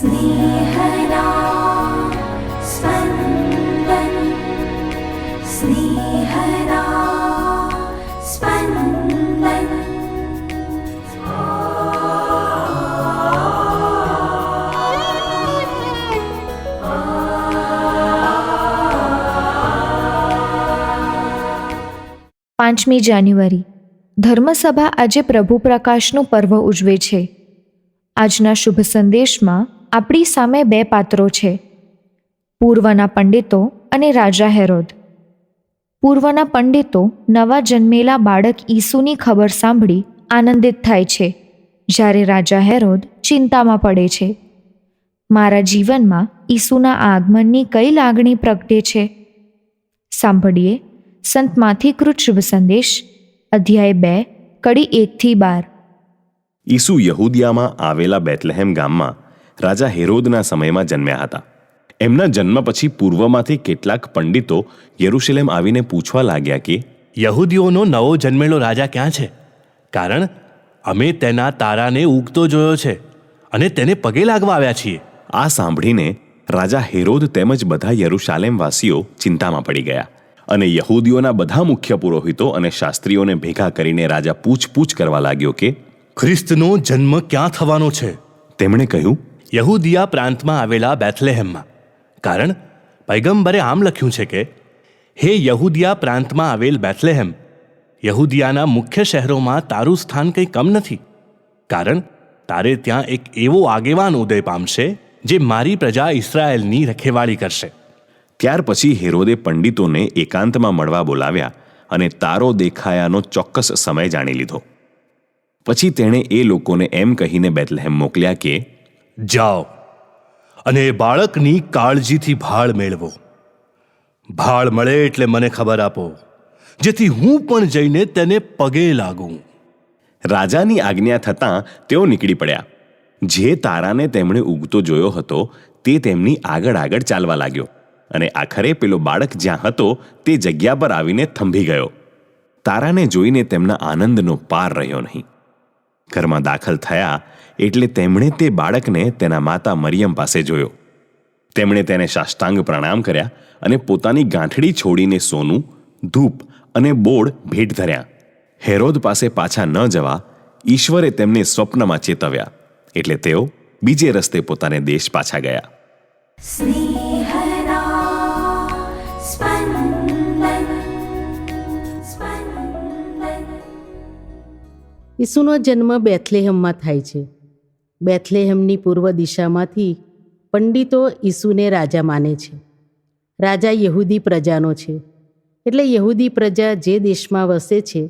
स्नेहदा स्पन्दन स्नेहदा स्पन्दन। પાંચમી જાન્યુઆરી ધર્મસભા આજે પ્રભુ પ્રકાશનું પર્વ ઉજવે છે. આજના શુભ સંદેશમાં આપણી સામે બે પાત્રો છે, પૂર્વના પંડિતો અને રાજા હેરોદ. પૂર્વના પંડિતો નવા જન્મેલા બાળક ઈસુની ખબર સાંભળી આનંદિત થાય છે, જ્યારે રાજા હેરોદ ચિંતામાં પડે છે. મારા જીવનમાં ઈસુના આગમનની કઈ લાગણી પ્રગટે છે? સાંભળીએ સંત માથીકૃત શુભ સંદેશ, અધ્યાય 2, કડી 1-12. ઈસુ યહૂદિયામાં આવેલા બેથલેહેમ ગામમાં રાજા હેરોદના સમયમાં જન્મ્યા હતા. એમના જન્મ પછી પૂર્વમાંથી કેટલાક પંડિતો યરૂશલેમ આવીને પૂછવા લાગ્યા કે યહૂદીઓનો નવો જન્મેલો રાજા ક્યાં છે? કારણ અમે તેના તારાને ઉગતો જોયો છે અને તેને પગે લાગવા આવ્યા છીએ. આ સાંભળીને રાજા હેરોદ તેમજ બધા યરૂશાલેમવાસીઓ ચિંતામાં પડી ગયા અને યહૂદીઓના બધા મુખ્ય પુરોહિતો અને શાસ્ત્રીઓને ભેગા કરીને રાજા પૂછપૂછ કરવા લાગ્યો કે ખ્રિસ્તનો જન્મ ક્યાં થવાનો છે? તેમણે કહ્યું, યહૂદિયા પ્રાંતમાં આવેલા બેથલેહેમમાં. કારણ પૈગંબરે આમ લખ્યું છે કે, હે યહૂદિયા પ્રાંતમાં આવેલ બેથલેહેમ, યહૂદિયાના મુખ્ય શહેરોમાં તારું સ્થાન કંઈ કમ નથી. કારણ તારે ત્યાં એક એવો આગેવાન ઉદય પામશે જે મારી પ્રજા ઇસ્રાયેલની રખેવાળી કરશે. ત્યાર પછી હેરોદે પંડિતોને એકાંતમાં મળવા બોલાવ્યા અને તારો દેખાયાનો ચોક્કસ સમય જાણી લીધો. પછી તેણે એ લોકોને એમ કહીને બેથલેહેમ મોકલ્યા કે જાઓ અને એ બાળકની કાળજીથી ભાળ મેળવો. ભાળ મળે એટલે મને ખબર આપો, જેથી હું પણ જઈને તેને પગે લાગું. રાજાની આજ્ઞા થતાં તેઓ નીકળી પડ્યા. જે તારાને તેમણે ઉગતો જોયો હતો તે તેમની આગળ આગળ ચાલવા લાગ્યો અને આખરે પેલો બાળક જ્યાં હતો તે જગ્યા પર આવીને થંભી ગયો. તારાને જોઈને તેમના આનંદનો પાર રહ્યો નહીં. ઘરમાં દાખલ થયા એટલે તેમણે તે બાળકને તેના માતા મરિયમ પાસે જોયો. તેમણે તેને સાષ્ટાંગ પ્રણામ કર્યા અને પોતાની ગાંઠડી છોડીને સોનું, ધૂપ અને બોળ ભેટ ધર્યા. હેરોદ પાસે પાછા ન જવા ઈશ્વરે તેમને સ્વપ્નમાં ચેતવ્યા, એટલે તેઓ બીજે રસ્તે પોતાને દેશ પાછા ગયા. स्नेहदा स्पन्दन स्पन्दन। ઈસુનો જન્મ બેથલેહેમમાં થાય છે. બેથલેહેમની પૂર્વ દિશામાંથી પંડિતો ઈસુને રાજા માને છે. રાજા યહૂદી પ્રજાનો છે, એટલે યહૂદી પ્રજા જે દેશમાં વસે છે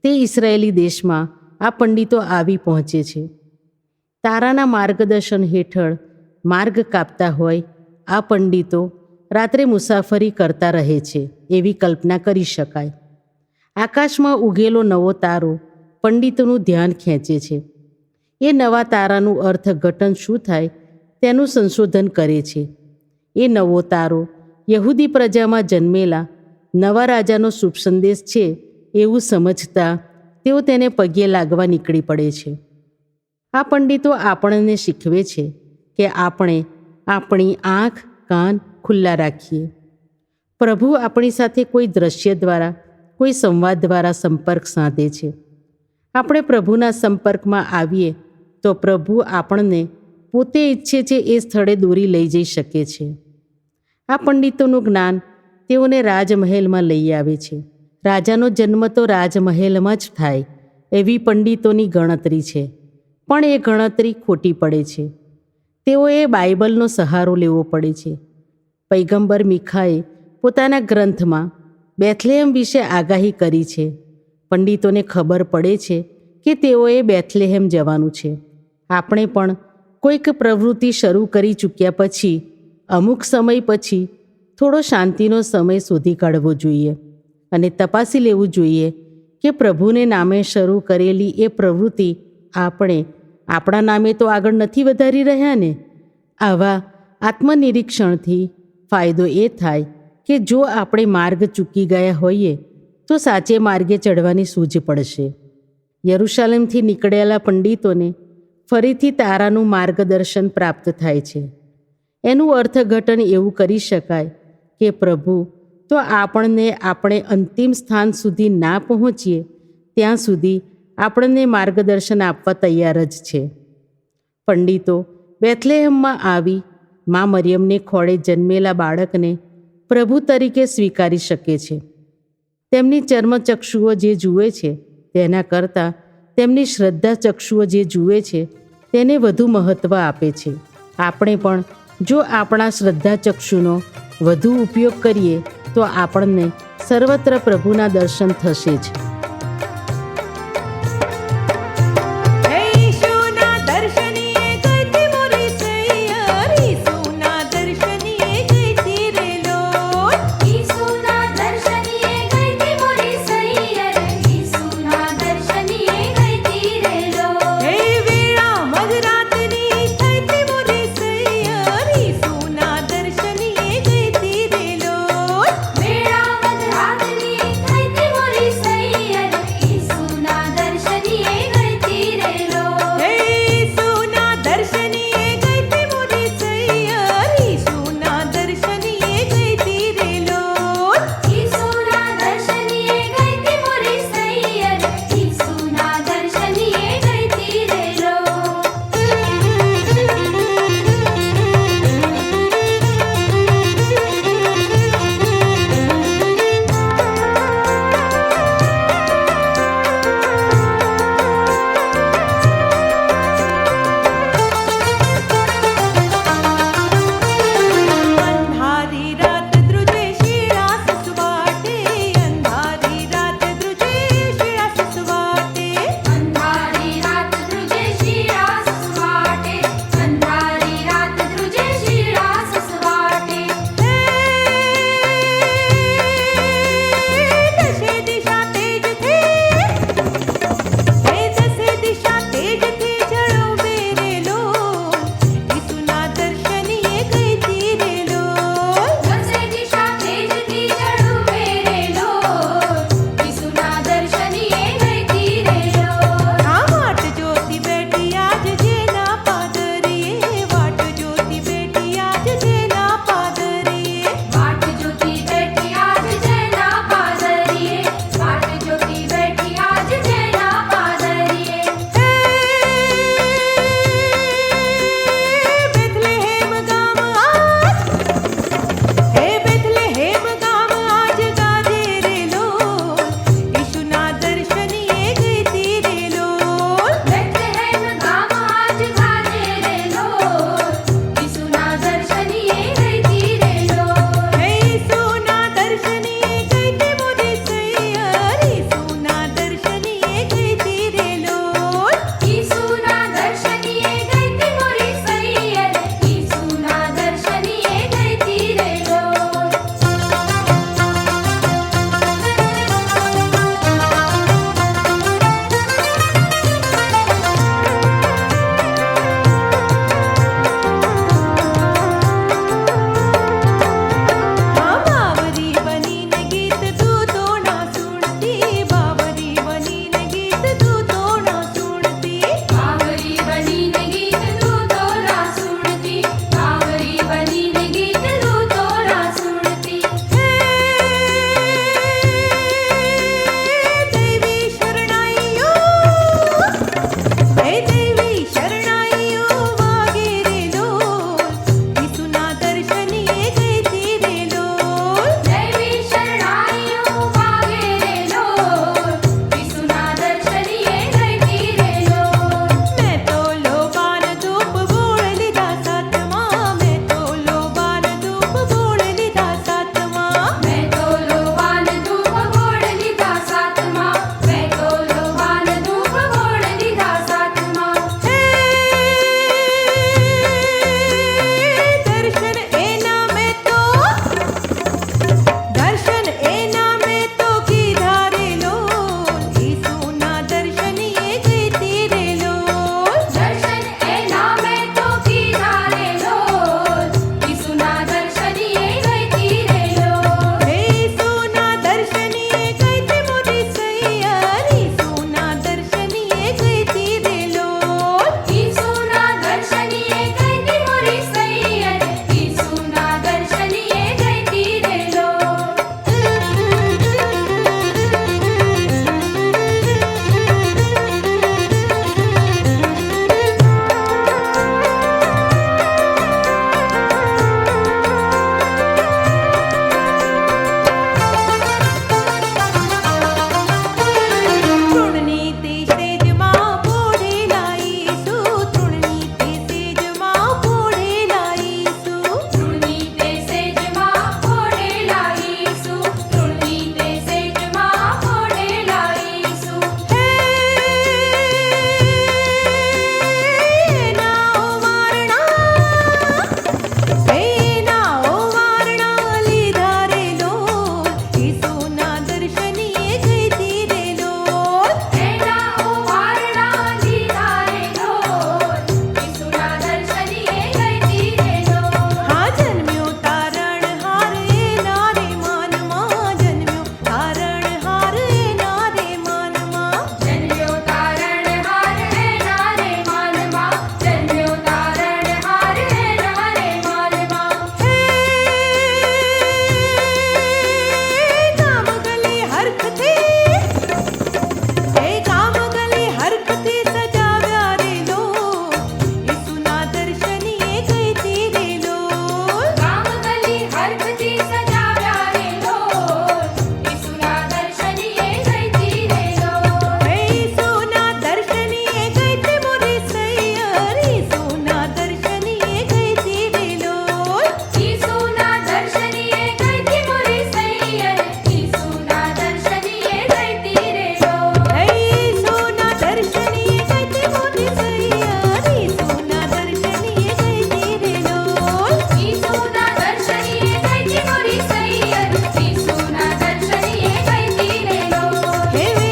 તે ઇસરાયેલી દેશમાં આ પંડિતો આવી પહોંચે છે. તારાના માર્ગદર્શન હેઠળ માર્ગ કાપતા હોય આ પંડિતો રાત્રે મુસાફરી કરતા રહે છે એવી કલ્પના કરી શકાય. આકાશમાં ઉગેલો નવો તારો પંડિતોનું ધ્યાન ખેંચે છે. એ નવા તારાનું અર્થઘટન શું થાય તેનું સંશોધન કરે છે. એ નવો તારો યહૂદી પ્રજામાં જન્મેલા નવા રાજાનો શુભ સંદેશ છે એવું સમજતા તેઓ તેને પગે લાગવા નીકળી પડે છે. આ પંડિતો આપણને શીખવે છે કે આપણે આપણી આંખ કાન ખુલ્લા રાખીએ. પ્રભુ આપણી સાથે કોઈ દ્રશ્ય દ્વારા, કોઈ સંવાદ દ્વારા સંપર્ક સાધે છે. આપણે પ્રભુના સંપર્કમાં આવીએ તો પ્રભુ આપણને પોતે ઈચ્છે છે એ સ્થળે દોરી લઈ જઈ શકે છે. આ પંડિતોનું જ્ઞાન તેઓને રાજમહેલમાં લઈ આવે છે. રાજાનો જન્મ તો રાજમહેલમાં જ થાય એવી પંડિતોની ગણતરી છે, પણ એ ગણતરી ખોટી પડે છે. તેઓએ બાઇબલનો સહારો લેવો પડે છે. પૈગંબર મીખાએ પોતાના ગ્રંથમાં બેથલેહેમ વિશે આગાહી કરી છે. પંડિતોને ખબર પડે છે કે તેઓએ બેથલેહેમ જવાનું છે. આપણે પણ કોઈક પ્રવૃત્તિ શરૂ કરી ચૂક્યા પછી અમુક સમય પછી થોડો શાંતિનો સમય શોધી કાઢવો જોઈએ અને તપાસી લેવું જોઈએ કે પ્રભુને નામે શરૂ કરેલી એ પ્રવૃત્તિ આપણે આપણા નામે તો આગળ નથી વધારી રહ્યા ને. આવા આત્મનિરીક્ષણથી ફાયદો એ થાય કે જો આપણે માર્ગ ચૂકી ગયા હોઈએ તો સાચે માર્ગે ચડવાની સૂઝ પડશે. યરૂશાલેમથી નીકળેલા પંડિતોને ફરીથી તારાનું માર્ગદર્શન પ્રાપ્ત થાય છે. એનું અર્થઘટન એવું કરી શકાય કે પ્રભુ તો આપણને આપણે અંતિમ સ્થાન સુધી ના પહોંચીએ ત્યાં સુધી આપણને માર્ગદર્શન આપવા તૈયાર જ છે. પંડિતો બેથલેહેમમાં આવી મા મરિયમને ખોળે જન્મેલા બાળકને પ્રભુ તરીકે સ્વીકારી શકે છે. તેમની ચર્મચક્ષુઓ જે જુએ છે તેના કરતાં તેમની શ્રદ્ધા ચક્ષુઓ જે જુએ છે તેને વધુ મહત્ત્વ આપે છે. આપણે પણ જો આપણા શ્રદ્ધા ચક્ષુનો વધુ ઉપયોગ કરીએ તો આપણને સર્વત્ર પ્રભુના દર્શન થશે જ. ઈસુના દર્શનીએ ગઈતી મોરી સૈયર, ઈસુના દર્શનીએ ગઈતી રે લોટ. ઈસુના દર્શનીએ ગઈતી મોરી સૈયર, ઈસુના દર્શનીએ ગઈતી રે લોટ. હે વેળા મધરાતની થઈતી મોરી સૈયર, ઈસુના દર્શનીએ ગઈતી રે લોટ. વેળા મધરાતની થઈતી મોરી સૈયર, હે